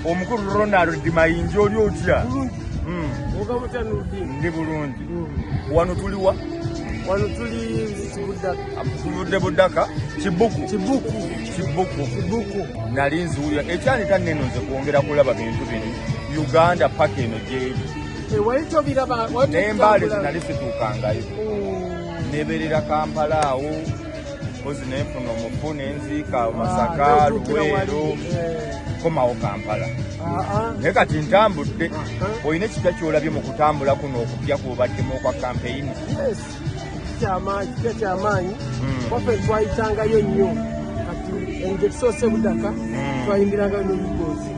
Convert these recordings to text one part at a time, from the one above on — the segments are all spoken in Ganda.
omukulu Ronald Mayinja oli otya? Ndi bulungi. Wano tuliwa? Wano tuli tuvudde Buddaka Kibuku. Nali nzuulira ekyanita neno nze kwongera kulaba bintu bino Uganda paka eno gyeri. N'embaale zinali situukangayo. Neberera Kampala awo kozi nenfuna omufu n'enziika Masaka Lubero komawo Kampala. Naye kati ntambudde olina ekipya ky'olabye mu kutambula kuno okupya kubaddemu okwa kampeyini? Kyamaanyi waffe twayitangayo nnyo kati enje tusoose Buddaka twayimbirangayo n'emigozi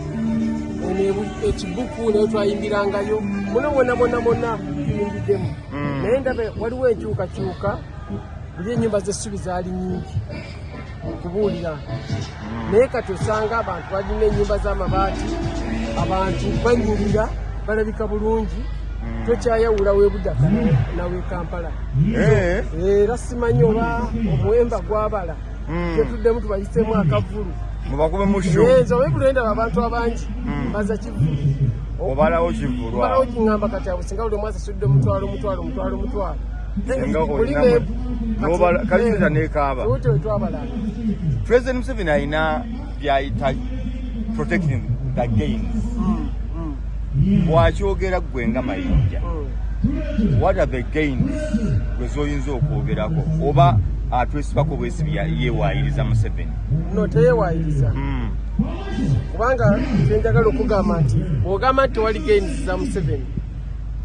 Ekibuku nayo twayimbirangayo muno mwonna tuyimbiddemu naye ndabe waliwo enkyukakyuka buli ennyumba z'essubi zaali nnyingi okubuulira naye kati osanga abantu balina ennyumba z'amabaati abantu banyirira balabika bulungi tokyayawula w'e Buddaka nawe Kampala era simanyi oba omuwemba gwabala tetuddemu tubayiseemu akavulu mubakube musho nze webulendaba abantu abangi baza kivulu obalawo kivulu obalawo kiŋŋamba kati abo singa buli omwezi asudde omutwalo kalisa nekaaba twabala President Museveni alina byayita protecting the gains bwakyogera gwe nga Mayinja what are the gains gwe zoyinza okwogerako oba atwesibako bwesibi yewaayiriza Museveni? No, teyewaayiriza kubanga kyenjagala okugamba nti bw'ogamba nti tewali gains za Museveni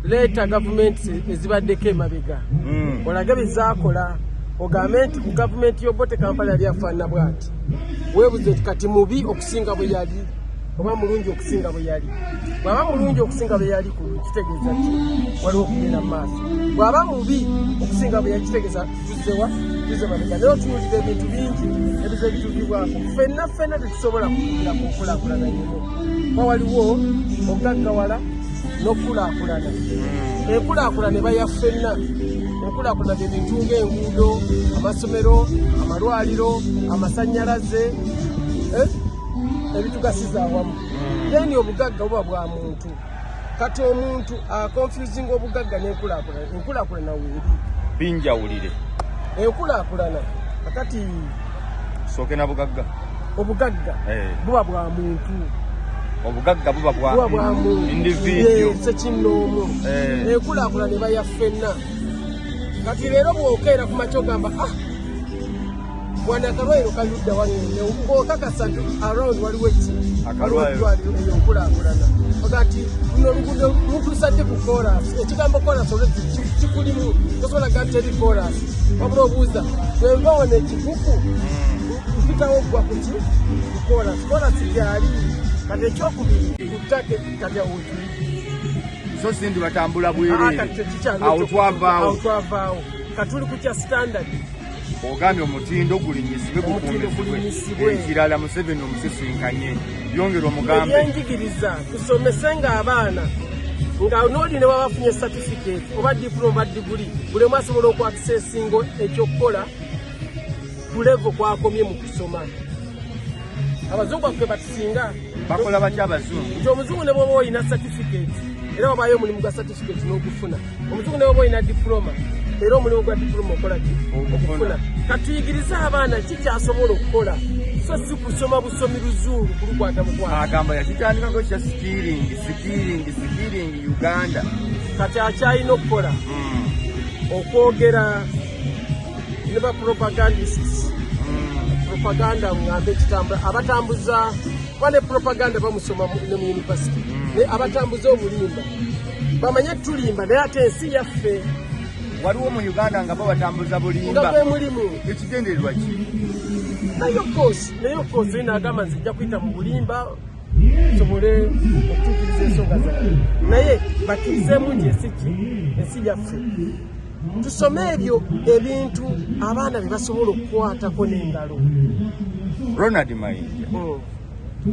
leeta gavumenti ezibaddeko emabega olage bezaakola ogambe nti ku gavumenti y'Obote Kampala yali afaanana bw'ati weebuze nti kati mubi okusinga bwe yali oba mulungi okusinga bwe yali. Bw'aba mulungi okusinga bwe yali kitegeeza ki waliwo okugenda mu maaso, bw'aba mubi okusinga bwe yali kitegeeza tuzze mabega. Naye otunuulira ebintu bingi ebize bitugibwako ffenna tetusobola kugira ku nkulaakulana y'emu kuba waliwo okugaggawala n'okulaakulana. Enkulaakulana eba ya ffenna. Enkulaakulana bye bintu ng'enguudo, amasomero, amalwaliro, amasannyalaze ebitugasiza awamu. Then obugagga buba bwa muntu. Kati omuntu confusing obugagga n'enkulaakulana. Enkulaakulana weeri binjawulire. Enkulaakulana kakati sooke na bugagga. Obugagga buba bwa muntu. Obugagga buba bwa individual. Sekinoomu. Enkulaakulana eba ya ffenna. Kati leero bw'okeera ku makya ogamba wanakalwairo kaludda wanene okakasa around waliwo akalwairo eyo nkulaakulana ogati luno oluguudo lutuusadde ku koras. Ekigambo koras olwekyo kikulimu tosobola gamba teri koras wabula obuuza bwenva wano Ekibuku mpitawo gwa kuki koras gyali kati ekyokubiri kutake kati awutuli so sindi batambula bwerere awo twavaawo katuli kukya standard ogambye omutindo gulinyisibwe gukuumizibwe ekirala Museveni omusisinkanye yongera omugambe ebyenjigiriza tusomesenga abaana nga nooli ne wabafunye certificate oba diploma diguli bulemu asobola okwakisesinga ekyokukola bulevo kwakomye mu kusoma. Abazungu baffe batusinga bakola batya abazungu nti omuzungu ne bwoba olina certificate era wabayo omulimu gwa certificate n'ogufuna. Omuzungu ne bwoba olina diploma era omulimu gwa diploma okola okufuna. Katuyigirize abaana kikyasobola okukola so si kusoma busomi luzungu kulukwata mukwata. Agamba yakitandikako kya skilling Uganda kati akyalina okukola okwogera ne ba propagandists propaganda ngambe ekitambula abatambuza wane propaganda bamusoma ne mu university abatambuza obulimba bamanye tulimba naye ate ensi yaffe waliwo mu Uganda nga babatambuza bulimba nga bwe mulimu ekigendererwa ki? naye of course nagamba nzijja kuyita mu bulimba sobole okutuukiriza ensonga zange naye bakkirizeemu nti ensi yaffe tusome ebyo ebintu abaana bye basobola okukwatako n'engalo. Ronald Mayinja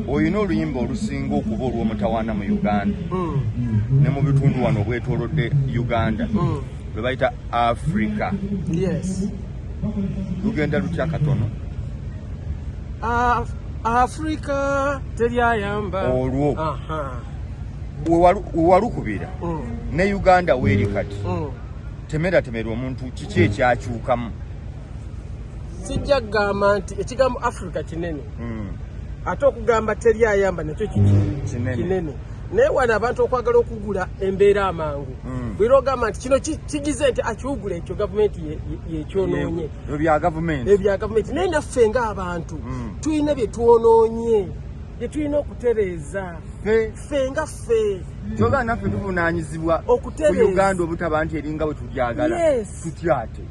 olina oluyimba olusinga okuba olw'omutawaana mu Uganda ne mu bitundu wano obwetoolodde Uganda lwe bayita Africa. Yes. Lugenda lutya katono? Africa teryayamba olwo wewalukubira ne Uganda weeri kati temera omuntu kiki ekyakyukamu sijja kugamba nti ekigambo Africa kinene ate okugamba teryayamba nakyo kinene naye wano abantu okwagala okugula embeera amangu bwira ogamba nti kino kigize nti akiwugula ekyo gavumenti yekyonoonye ebya gavumenti naye naffe ng'abantu tulina bye twonoonye bye tulina okutereeza ffe nga ffe kyoga naffe tuvunaanyizibwa ku Uganda obutaba nti eringa bwe tulyagala tutyate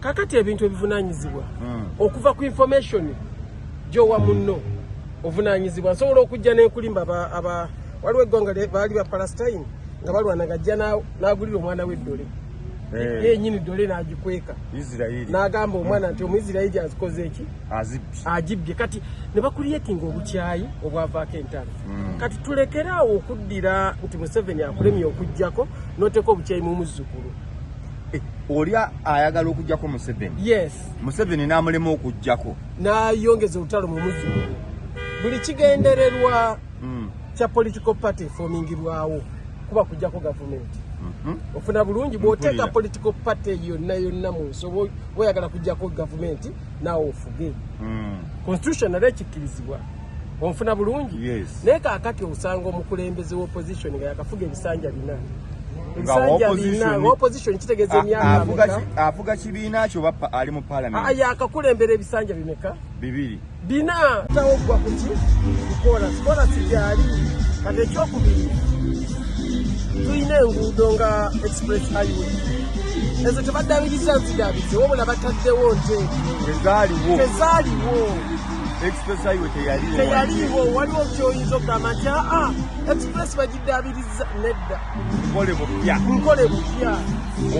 kakati ebintu ebivunaanyizibwa okuva ku information gyowa munno ovunaanyizibwa nsobola okujja n'enkulimba waliwo eggwanga baali ba Palestine nga balwanaga ajja n'agulira omwana w'eddole yenyini ddole n'agikweka n'agamba omwana nti Omuyisirayiri azikoze eki agibbye kati ne bakuliyetinga obukyayi obwavaako entalo kati tulekeraawo okuddira nti Museveni akulemye okujjako n'oteeka obukyayi mu muzzukulu oli ayagala okujjako Museveni n'amulema okujjako n'ayongeza olutalo mu muzzukulu buli kigendererwa kya political party formingibwawo kuba kujjako gavumenti ofuna bulungi bw'oteeka political party yonna mu nsi oba oyagala kujjako gavumenti naawe ofuge constitution nalyo ekikkirizibwa onfuna bulungi naye kaakati osanga omukulembeze w'opposition nga yakafuga ebisanja bina opposition kitegeeza emyaka afuga kibiina kyo oba ali mu parliament yakakulembera ebisanja bimeka bina tawoggwa kuki kola sigyali kati ekyokubiri tulina enguudo nga express highway ezo tebaddaabiriza nzidaabize wabula bataddewo tezaaliwo express highway teyaliwo waliwo kyoyinza okugamba nti express bagiddaabiriza nedda nkole bupya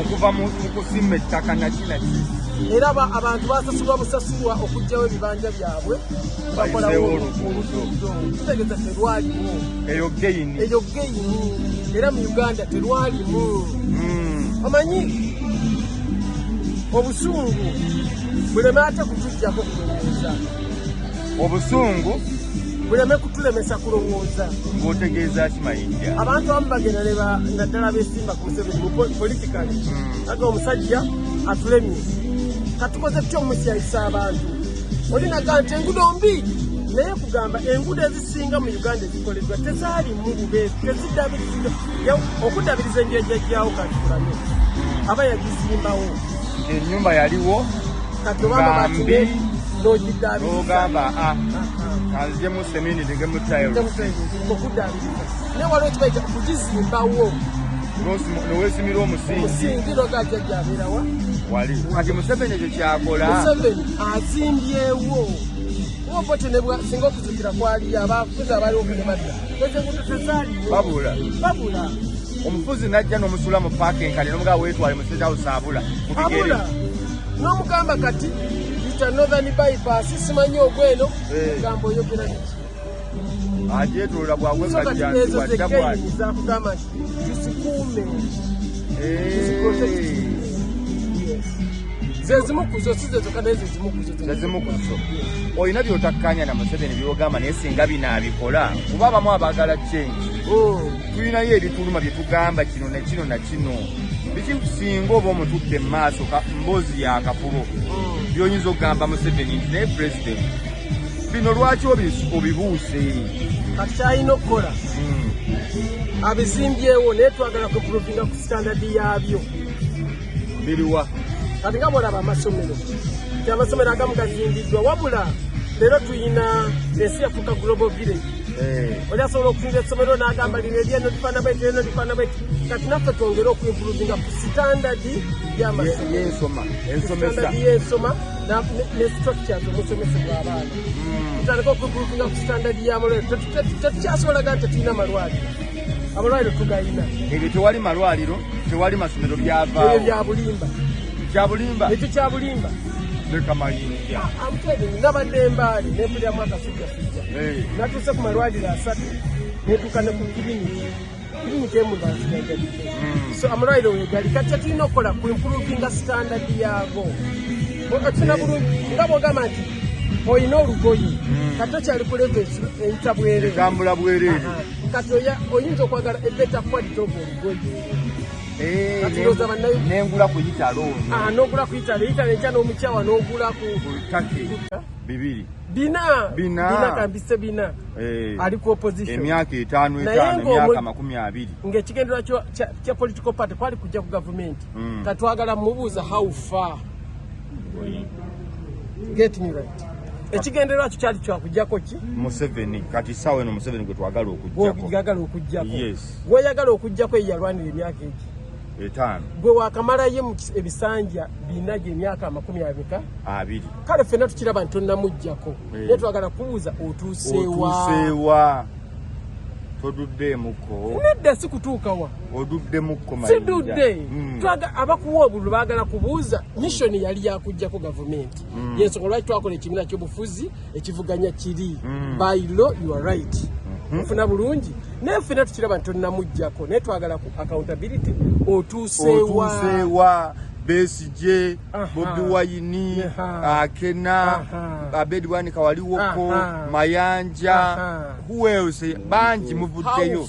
okuva mu kusimba ettaka nakinaki era abantu basasulwa busasulwa okugjawo ebibanja byabwe bakolawo oluguudo kitegeeza terwaliwo eyo geyini era mu Uganda terwalimu omanyi obusungu buleme ate kutujjako kulowooza obusungu buleme kutulemesa kulowooza ng'otegeeza kimayinja abantu abamu bagenda naddala beesimba ku Museveni politikali aga omusajja atulemye katukoze tutya omusyayisa abantu olinaga nti enguudo mbi naye kugamba enguudo ezisinga mu Uganda ezikoleddwa tezaalimu bubeefu teziddaabiriza okuddabiriza enjejjajjawo kati kulame aba yagizimbawo ennyumba yaliwo kati obamba batine n'ogiddaabiriza kanzigemu semini ntegemu tayo okuddaabiriza naye waliwo kibaita kugizimbawo noweesimira omusingi logajjajjabeerawa wali kati Museveni ekyo kyakola Museveni azimbyewo obote ne singa okuzikira kwali abafuzi abaliwo kunemadda ezenguudo tezaaliwo babula omufuzi najja n'omusula mu parking kale n'omugaa weetwale mu State House abula n'omugamba kati yita Northern Bypass simanyi ogweno ogamba oyogera niki ajeetolola ezo zekeyini zakugamba nti tusikuume zezimukuzo zezimukuzo olina byotakkanya na Museveni byogamba naye singa binaabikola kuba abamu abagala change tulinayo ebituluma byetugamba kino nakino nakino bikisinga oba omutudde mu maaso mboozi yakafubo byonyinza okugamba Museveni nti naye president bino lwaki obibuuse kati kyalina okukola abizimbyewo naye twagala kupuruvinga ku standard yabyo biriwa kati nga bwolaba amasomero ti amasomero agamu gazimbiddwa wabula leero tuyina ensi yafuuka global village oli asobola okuzimba essomero n'agamba lino eryeno lifaana bweti lyeno lifaana bweti kati naffe twongere okuimpuruvinga ku standadi y'ensoma ne structures omusomesebwa abaana tutandika okuimpuruvinga ku standadi y'amalwaliro tetukyasobolaga nti tetulina malwaliro amalwaliro tugayina ebyo tewali malwaliro tewali masomero byavaawo ebyo byabulimba ekyo kyabulimba leka mayinja nabadde embaali nempuliramu akasujjasujja natuuse ku malwaliro 3 netuuka ne ku kiriniki emubansigagalike so amalwaliro wegali kati tetulina okukola ku impuruvinga standard yaago okifuna bulungi nga bwogamba nti oyina olugoye kati okyali ku levesi eyita bwereere etambula bwereere kati oyinza okwagala ebeta quality of olugoye nengula kuyita n'ogula ku itale enkya n'omukyawa n'ogula ku take 2 bina kambise bina ali ku opposition emyaka 5 emyaka 20 ng'ekigendera kya political party kwali kujja ku gavumenti katwagala mubuuza how far get me right ekigendererwa kyo kyali kyakujjako ki Museveni kati sawa eno Museveni gwe twagala okujjako yes weyagala okujjako eyalwanira emyaka egi 5 gwe wakamalayo mu ebisanja bina gye emyaka 20 kale ffenna tukiraba nti tonnamuggyako naye twagala kubuuza otuuseewa toduddeemuko nedda si kutuukawa oduddemukko sidudde twaga abakuwa obululu baagala kubuuza missoni yali yakujjako gavumenti yensonga lwaki twakola ekibiina ky'obufuzi ekivuganya kiri by law you are right ofuna bulungi naye ffenna tukiraba nti tonnamuggyako naye twagala ku accountability otuuseewa Besigye, Bobi Wine, Akena, Abedi Wanika waliwoko, Mayanja, who else? Banji muvuddeyo.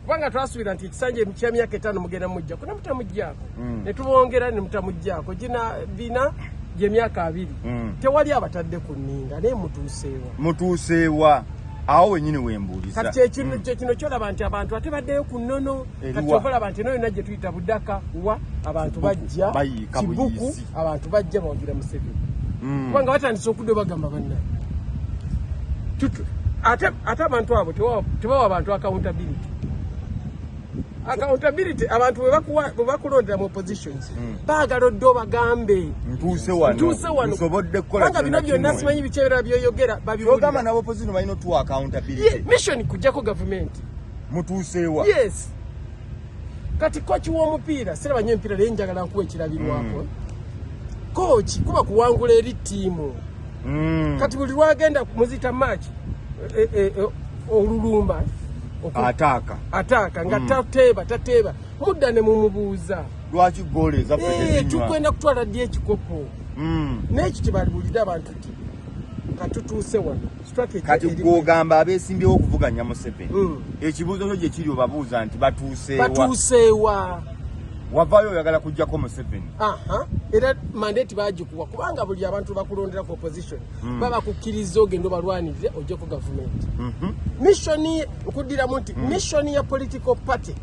Kubanga twasuubira nti ekisanja kya myaka 5 mugenda mujja kuna mutamujjako ne tubongera ne mutamujjako gina bina gye myaka 2 tewali abatadde ku nninga naye mutuuseewa awo wenyini wembuuliza kati kino kyolaba nti abantu ate baddeyo ku nnono kati olaba nti noyo najje tuyita budaka wa abantu bajja kibuku abantu bajja bawagira Museveni kubanga batandise okudde bagamba banna ate abantu abo tebawa abantu accountability abantu bwe bakulondera mu oppositions baagala oddo bagambe ntuuse wano nsobodde kukola kubanga bino byonna simanyi bikyebera byoyogera babigamba nabo opposition balina otuwa accountability mission kujjako gavumenti mutuuseewa yes kati kochi w'omupiira siraba nnyo empiira naye njagala nkuwa ekirabirwako kochi kuba kuwangula eri ttiimu kati buli lwagenda muzita match olulumba ataka nga tateeba mudda ne mumubuuza lwaki gole za fete tukwenda kutwala ddi ekikopo n'ekyo tebalibulira abantu ti katutuuse wano kati gwogamba abeesimbyewo okuvuganya Museveni ekibuuzo kyo gye kiri obabuuza nti batuuseewa wavaayo oyagala kujjako Museveni era mandate bagikuwa kubanga buli abantu bakulondera ku opposition babakukkiriza ogenda obalwanirire ojjako gavumenti mission okuddiramu nti mission ya political party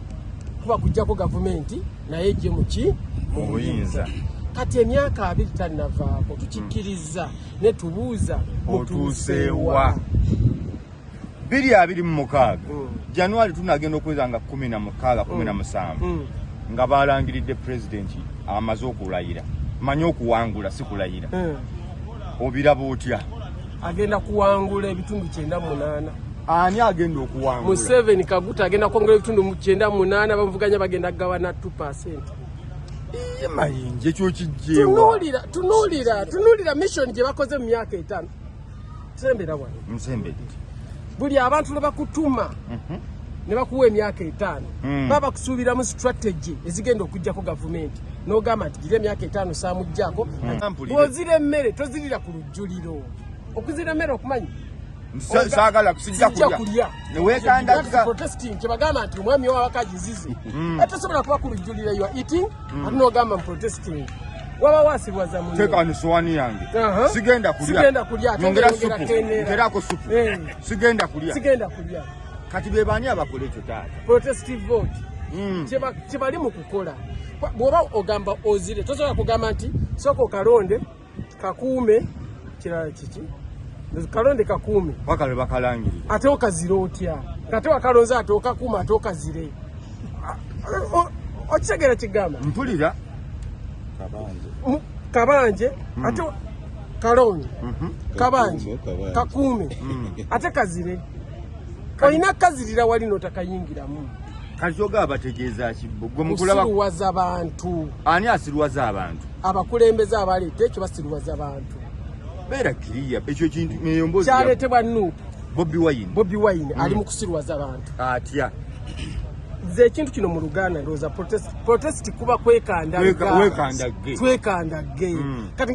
kuba kujjako gavumenti naye gye muki mu buyinza kati emyaka 2 tannavaako tukikkiriza ne tubuuza otuuseewa 2026 January tunagenda okweza nga 16 nga balangiridde president amaze okulayira manyi okuwangula si kulayira obiraba otya agenda kuwangula ebitundu 98 ani agenda okuwangula Museveni Kaguta agenda kuwangula ebitundu 98 bamuvuganya bagenda gawana 2%. Mayinje kyo kijjewa tunuulira mission gye bakoze mu myaka 5 sembera wano Musembedde buli abantu ne bakutuma ne bakuwa emyaka 5 baba kusuubiramu strategy ezigenda okujjako gavumenti n'ogamba nti gira emyaka 5 saamujjako bw'ozira emmere tozirira ku lujjuliro okuzira emmere okumanyi saagala kusijja kulya neweekandaga protesting kyebagamba nti omwami owabakagizize atasobola kuba ku lujjuliro you are eating ate n'ogamba mu protesting waba wasirwaza mu teeka ni sowaani yange sigenda kulya nyongera supu ngerako supu sigenda kulya kati be baani abakola ekyo taata protestive vote kyebali mu kukola bw'oba ogamba ozire tosobola kugamba nti sooka okalonde kakuume kirala kiki kalonde kakuume paka lwe bakalangirira ate okazire otya ngate wakalonze ate okakuuma ate okazire okitegera kigamba mpulira kabanje ate kalonde kabanje kakuume ate kazire olina kazirira wali n'otakayingiramu kati kyogaba bategeeza kibbo gwe musiruwaza bantu ani asiruwaza abantu abakulembeze abaleeta ekyo basiruwaza abantu beera kiriya ekyo kintu meyombozi kyaleetebwa Nuupu Bobi Wine ali mu kusiruwaza abantu atya nze ekintu kino mu Luganda ndowooza protest kuba kwekandage twekandage kati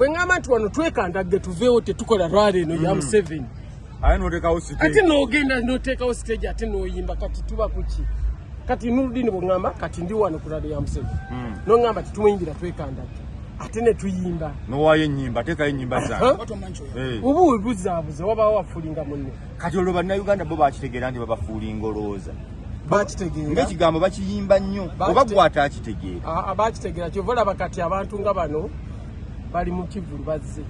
bwe ngamba nti wano twekandagge tuveewo tetukola rwale eno ya Museveni ate n'oteekawo stage ate n'ogenda n'oteekawo stage ate n'oyimba kati tuba kuki kati Nurudini bw'ŋŋamba kati ndi wano ku rwale ya Museveni n'oŋŋamba tetumuyimbira twekandagge ate ne tuyimba n'owaayo ennyimba teekayo ennyimba zange oba obuzaabuze wabaawo wafuulinga munne kati olwo bannayuganda bo bakitegeera nti babafuulinga olowooza bakitegeera ng'ekigambo bakiyimba nnyo oba gwate akitegeera bakitegeera kyova olaba kati abantu nga bano bali mu kivulu bazze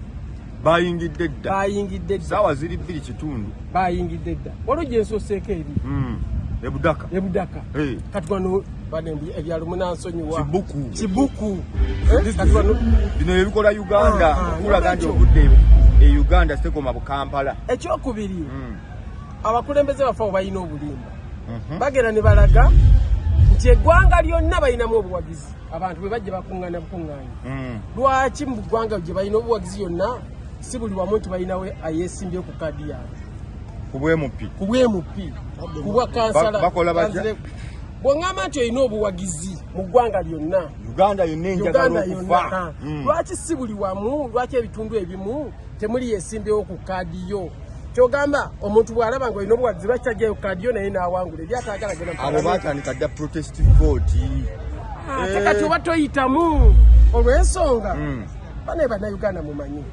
bayingidde dda saawa ziri 2:00 bayingidde dda waliwo gye nsooseeko eri ebudaka kati wano ebyalo munansonyiwa kibuku bino ebikola Uganda okulaga nti obudde e Uganda sitekoma Kampala. Ekyokubiri abakulembeze baffe balina obulimba bagenda ne balaga nti eggwanga lyonna balinamu obuwagizi abantu bwe bajja bakuŋŋaana bukuŋŋaanya lwaki mu ggwanga gye balina obuwagizi yonna si buli wamu nti balinawe ayeesimbye ku kaadi yaabwe ku bwemupi ku bwa kansala bakola batya bw'oŋŋamba nti olina obuwagizi mu ggwanga lyonna Uganda yonna enjagala okufa lwaki si buli wamu lwaki ebitundu ebimu temuli yeesimbyewo ku kaadi yo kyogamba omuntu bw'alaba nga olina obuwagizi lwaki tajjayo ku kaadi yo naye n'awangula ebyataagala genda abo baatandika dda protest vote kati oba toyitamu olw'ensonga bane bannayuganda mumanyi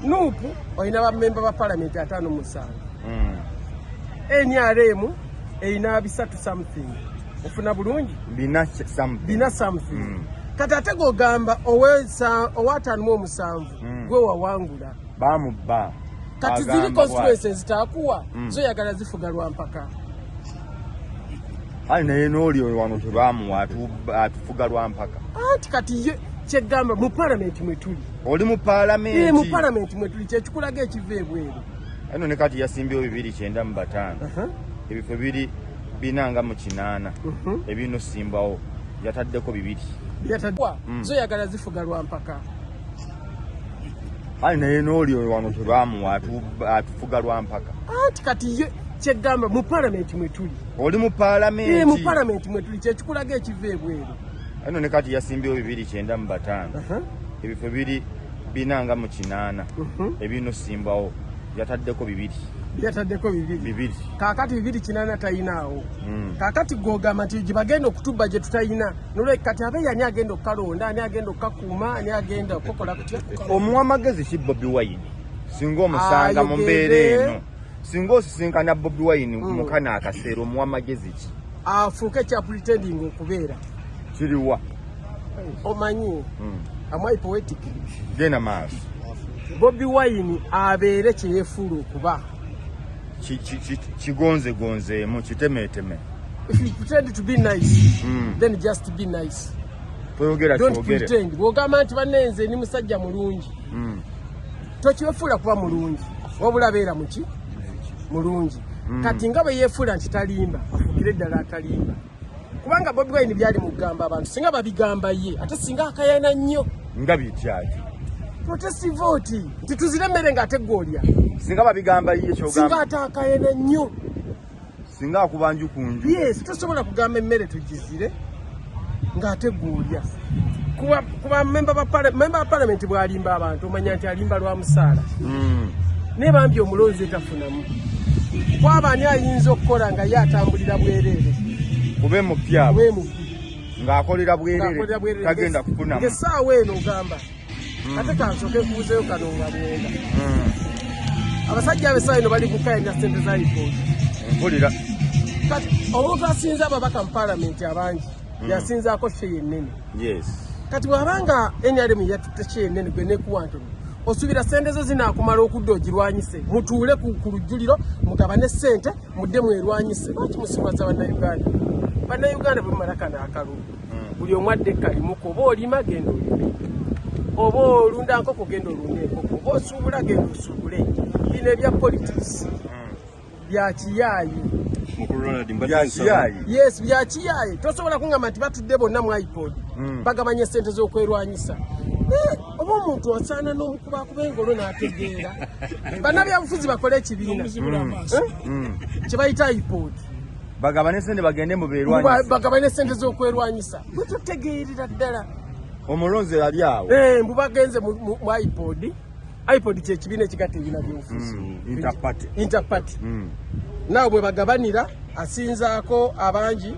nuupu olina bamemba ba palamenti 57 NRM erina 3 something ofuna bulungi bina something kati ate gogamba owaataanu mu omusanvu gwe wawangula bamubba kati ziri constituencies zitakuwa zoyagala zifuga lwa mpaka ali naye n'oli wano tebamuwa atufuga lwa mpaka anti kati ye kyegamba mu palamenti mwe tuli oli mu palamenti mu palamenti mwe tuli kyekikulaga ekiva ebweru eno ne kati yasimbyewo 295 ebifo biri binanga mu 8 ebino simbawo yataddeko 2 zoyagala zifuga lwa mpaka ali naye n'oli wano tebamuwa atufuga lwa mpaka anti kati ye kyegamba mu palamenti mwe tuli oli mu palamenti mu palamenti mwe tuli kyekikulaga ekiva ebweru eno ne kati yasimbyeo 295 ebifo biri binanga mu 8 ebino simbawo yataddeko 2 kakati 2 tayinaawo kakati gogamba nti gibagenda okutubba gye tutayina nolwe kati abe yani agenda okukalonda ani agenda okukakuuma ani agenda okukola kutya omuwa amagezi ki Bobi Wine singa omusanga mu mbeera eno singa osisinkana Bobi Wine mukana akaseera omuwa amagezi ki afuuke ekya pretending okubeera kiriwa omanyi amwai poetic genda maaso Bobi Wine abeere kyeyefuula okuba kigonzegonzeemu kitemeeteme. If you pretend to be nice then just be nice. Don't pretend. Bw'ogamba nti bannenze ni musajja mulungi tokiwefuula kuba mulungi wabula beera muki mulungi kati nga bwe yeefuula nti talimba afukire ddala atalimba kubanga Bobi Wine byali mugamba abantu singa babigamba ye ate singa akayana nnyo nga bityaki protest vote nti tuziremere ng'ate gw'olya singa babigamba ye kyogamba singa ate akayana nnyo singa akubanju kunju yes tosobola kugamba emmere tugizire ng'ate gw'olya kuba memba ba parliament bw'alimba abantu omanya nti alimba lwa musaala naye bambi omulonzi etafunamu kwaba ani ayinza okukola nga ye atambulira bwereere kube mupya ng'akolera bwereere tagenda kufunamu ng'essaawa eno ogamba ate kansooke nkubuzeeyo kano nga bwenda abasajja ab'essaawa eno bali kukayanya ssente za ipooti mpulira kati omuntu asinza ababaka mu palamenti abangi yasinzaako Sheyi ennene kati bw'abanga NRM yatutte Sheyi ennene gwe neekuwa ntono osuubira ssente zo zinaakumala okudda ogirwanyise mutuule ku lujjuliro mugabane ssente mudde mwerwanyise lwaki musimaza bannayuganda bwe mumala kano akalulu buli omu adde kalimuko oba olima genda olime oba olunda nkoko genda olunda enkoko oba osuubula genda osuubule bino ebya politics bya kiyaayi yes bya kiyaayi tosobola kungamba nti batudde bonna mu iPod bagabanye ssente z'okwerwanyisa oba omuntu osaana n'omukubakuba engolo n'ategeera bannabyabufuzi bakole ekibiina kye bayita iPod bagabane ssente bagende mu beerwanyisa bagabane ssente z'okwerwanyisa bwe tutegeerera ddala omulonzi ali awo mbu bagenze mu iPod kyekibiina ekigatta ebibiina by'obufuzi interparty naawe bwe bagabanira asinzaako abangi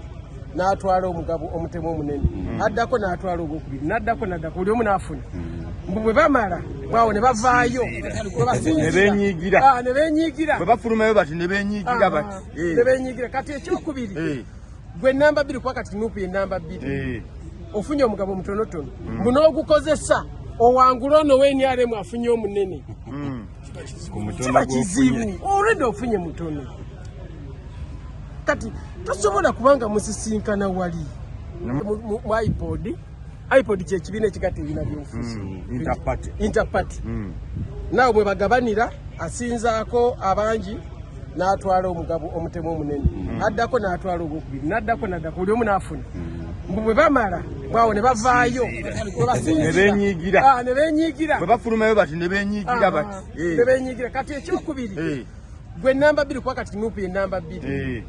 n'atwala omugabo omutemu omunene addako n'atwala ogwokubiri n'addako buli omu n'afuna mbu bwe bamala bwawo ne bavaayo ne beenyigira bwe bafulumayo bati ne beenyigira kati ekyokubiri gwe namba 2 kwa kati nuupu ye namba 2 ofunye omugabo omutonotono mbu n'ogukozesa owangula ono w'NRM afunye omunene kiba kizibu olwedde ofunye mutono kati tosobola kubanga musisinkana wali mu iPod kyekibiina ekigatta ebibiina by'obufuzi interparty naawe bwe bagabanira asinzaako abangi n'atwala omugabo omutemu omunene addako n'atwala ogwokubiri n'addako buli omu n'afuna mbu bwe bamala bwawo ne bavaayo ne beenyigira bwe bafulumayo bati ne beenyigira kati ekyokubiri gwe namba 2 kwa kati nuupu ye namba 2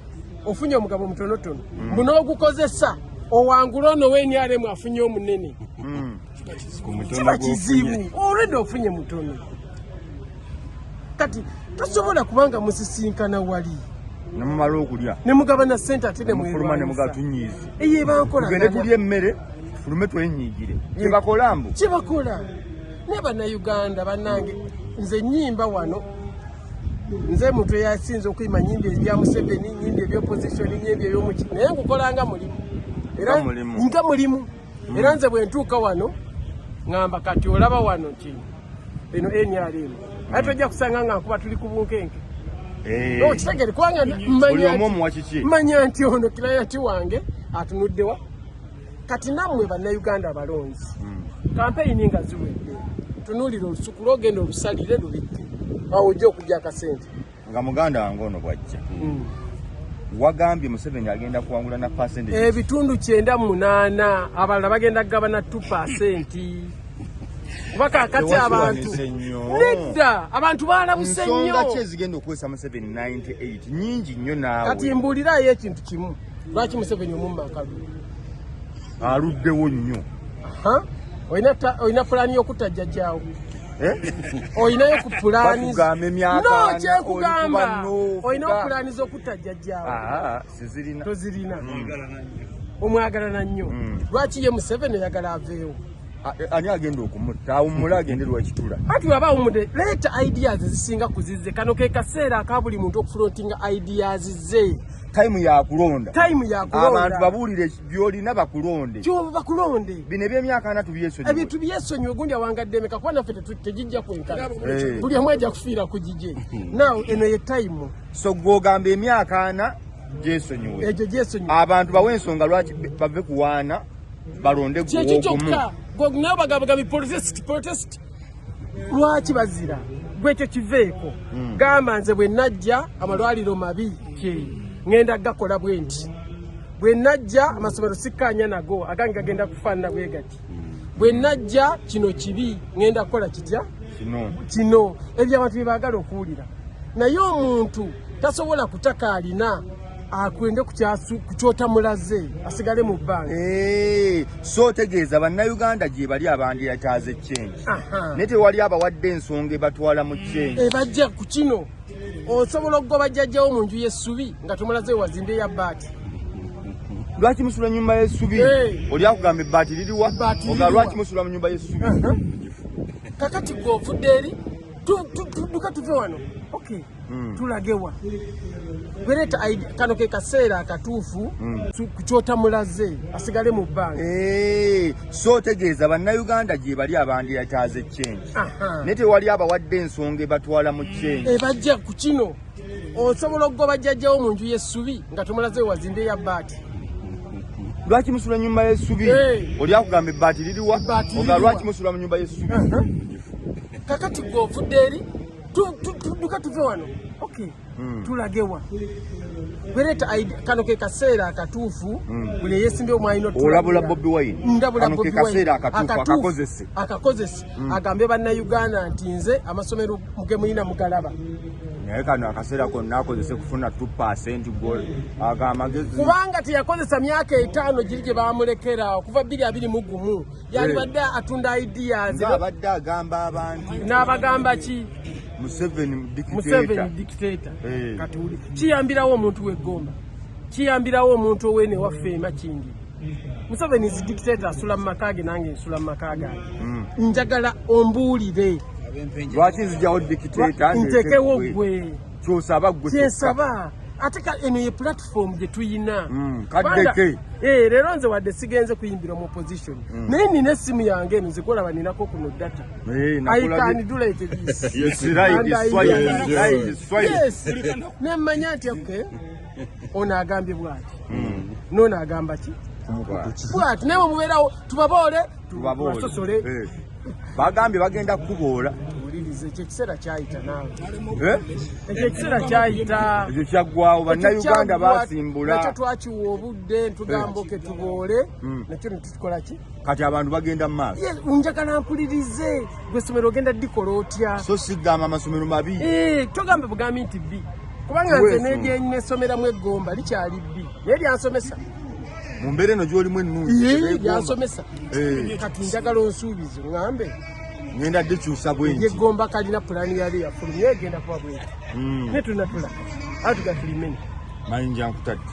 ofunye omugabo omutonotono mbu n'ogukozesa owangula ono w'NRM afunye omunene kiba kizibu olwedde ofunye mutono kati tosobola kubanga musisinkana wali nemumala okulya ne mugabana ssente ate nemufuluma ne mugatunyiizi eyebankola tugende tulye emmere tufulume twenyiigire kyebakola mbu kyebakola naye bannayuganda bannange nze nnyimba wano nze muntu eyasinze okuyima nyimbi ebya Museveni nyimbi ebyopposition nyimbi eby'omuki naye ngukolanga mulimu era nga mulimu era nze bwe ntuuka wano ngamba kati olaba wano kino eno NRM ate tojja kusanga nga nkuba tuli ku bunkenke kitegere kubanga manya nti ono kilayati wange atunuddewa kati nammwe bannayuganda abalonzi kampeyini nga ziwedde tunuulira olusuku lwogenda olusalire lubidde awo ojja okujja akasente nga muganda wange ono bwajja wagambye Museveni agenda kuwangula na percentage ebitundu 98 abalala bagenda kugabana 2%. Kuba kakati abantu nedda abantu balabuse nnyo nsonga ki ezigenda okukozesa Museveni 98 nyingi nnyo naawe kati mbuulirayo ekintu kimu lwaki Museveni omumma akalu aluddewo nnyo olina pulaani y'okutajjajjaawo oyinayo ku pulaani no kyekugamba olinayo pulaani z'okutajjajjaawo tozirina omwagalana nnyo lwaki ye Museveni yagala aveewo ani agenda okumutta awummule agende lwakitula ati waba awumudde leeta ideas zisinga kuzizze kano ke kaseera aka buli muntu okufrontinga ideas ze time yakulonda abantu babuulire byolina bakulonde bino ebyemyaka 4 tubyesonyiwe ebintu byesonyiwe gundi awangadde emeka kuba naffe tegijja kwenkana buli omu ajja kufiira ku gije now eno ye time so gwogamba emyaka 4 gyesonyiwe egyo gyesonyiwe abantu bawe ensonga lwaki bave kuwaana balonde gwogumu nabo bagamba protest lwaki bazira gwekyo kiveeko gamba nze bwe najja amalwaliro mabi ngenda gakola bwe nti bwe najja amasomero sikkaanya nago agange gagenda kufaanana bwe gati bwe najja kino kibi ngenda kukola kitya kino ebyo abantu bye baagala okuwulira naye omuntu tasobola kutaka alina akwende kukyota mulaze asigale mu bbanga so tegeeza bannayuganda gye bali abandiyataaze change naye tewali abawadde ensonga ebatwala mu change ebajja ku kino osobola okugoba jjajjawo mu nju y'essubi nga tumulaze wazimbe eya bbaati lwaki musula nyumba y'essubi oli akugamba ebbaati liriwa oga lwaki musula mu nyumba y'essubi kakati gwe ovudde eri duka tuve wano tulagewa gwereeta kano ke kaseera akatuufu kukyota mulaze asigale mu bbanga so tegeeza bannayuganda gye bali abandiyataaze change naye tewali abawadde ensonga ebatwala mu change ebajja ku kino osobola okugoba jjajjawo mu nju y'essubi nga tumulaze wazimbe eya bbaati lwaki musula nyumba y'essubi oli akugamba ebbaati liriwa oga lwaki musula mu nyumba y'essubi kakati gwe ovudde eri duka tuve wano tulagewa gwereeta kano ke kaseera akatuufu buli eyesimbye omwalina olabula Bobi Wine kano ke kaseera akatuufu akakozese agambe bannayuganda nti nze amasomero muge mulina mugalaba naye kano akaseera konna akozese kufuna 2% gol agamagezi kubanga teyakozesa myaka 5 giri gye bamulekera okuva 2021 yalibadde atunda ideas abadde agamba abantu n'abagamba ki Museveni dictator kati uli kiyambirawo omuntu w'eggomba kiyambirawo omuntu owene wafeema kingi Museveni is dictator asula mu makage nange nsula mu makage njagala ombuulire lwaki nzijawo dictator ntekewo gwe kyosaba gwe kyesaba ate eno ye platform gye tuyina kaddeke leero nze wadde sigenze kuyimbira mu opposition naye nina essimu yange eno zikolaba ninako kuno data I can do like this nemmanya nti okay ono agambye bwati noono agamba ki bwati naye mubeerawo tubaboole tubasosole bagambye bagenda kuboola ulirize ekyo ekiseera kyayita naawe ekyo ekiseera kyayita ekyo kyaggwawo bannayuganda basimbula nakyo twakiwa obudde ntugamba oke tuboole nakyo netukola ki kati abantu bagenda mu maaso njagala mpulirize gwe essomero ogenda ddikola otya so sigamba amasomero mabi togambe bugambi nti bbi kubanga nze n'esomeramu eggomba likyali bbi naye lyansomesa mu mbeera eno gy'olimu ennungi lyansomesa kati njagala onsuubize ŋŋambe ngenda ddikyusa bwenki yeggomba kalina pulaani yali yafulumye egenda kuba bweti ne tunatula atuga tulimeni mayinja nkutadde